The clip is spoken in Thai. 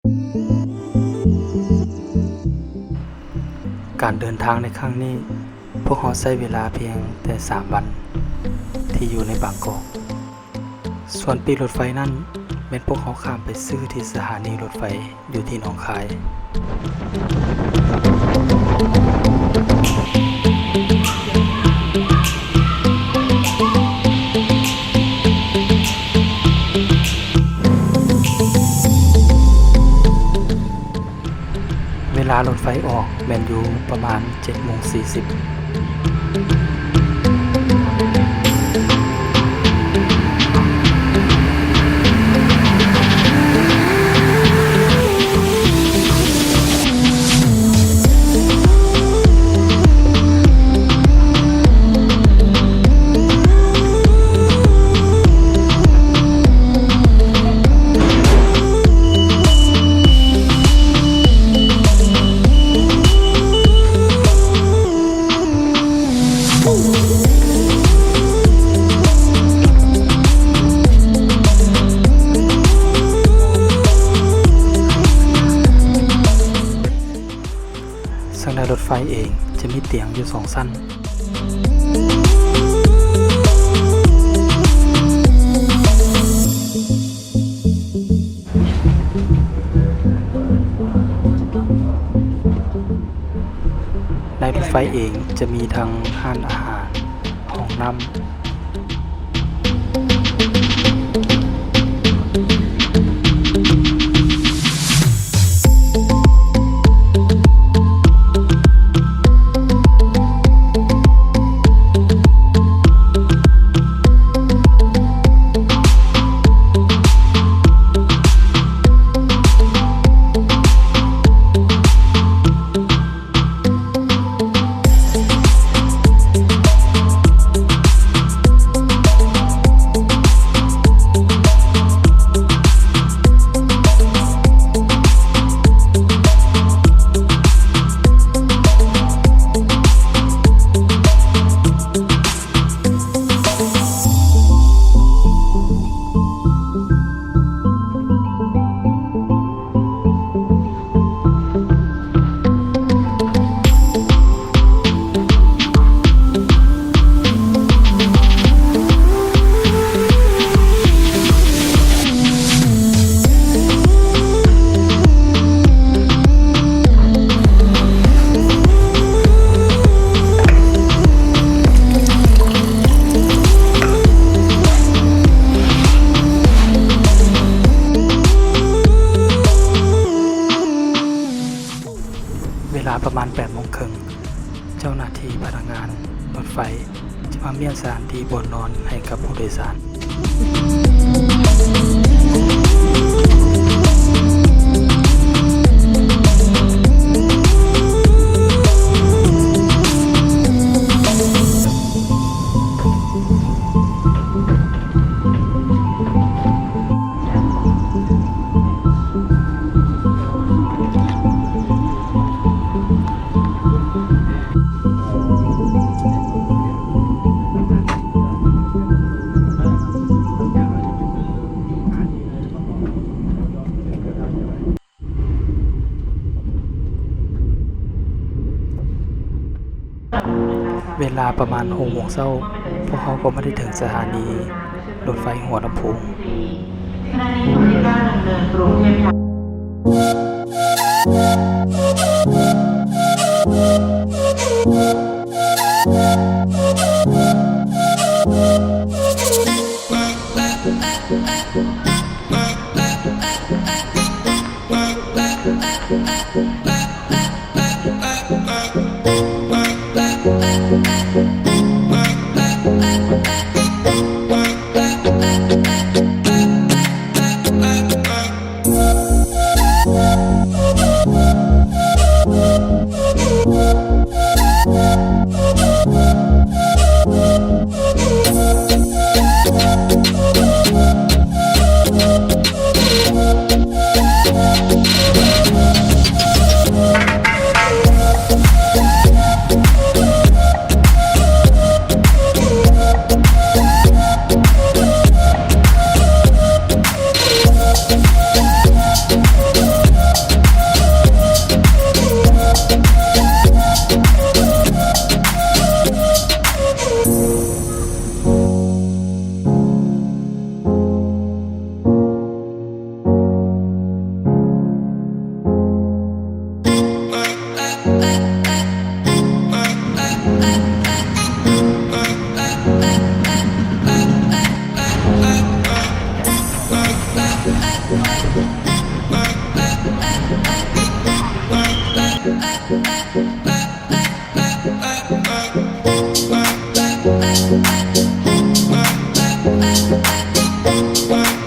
การเดินทางในครั้งนี้พวกเขาใช้เวลาเพียงแต่3 วันที่อยู่ในบางกอกส่วนปีรถไฟนั้นแม้นพวกเขาข้ามไปซื้อที่สถานีรถไฟอยู่ที่หนองคายเวลารถไฟออกแมนอยู่ประมาณ 7:40 น. ซึ่งในรถไฟเองจะมีเตียงอยู่2 ชั้นในรถไฟเองจะมีทั้งห้านอาหารห้องน้ำเวลาประมาณ 8:30 น. เจ้าหน้าที่พนักงานรถไฟจะมาเมียนสถานที่บนนอนให้กับผู้โดยสารเวลาประมาณ 6:00 น. พวกเขาก็ไม่ได้ถึงสถานีรถไฟหัวลำโพงขณะนี้บริการดำเนินกรุงเทพ Bye.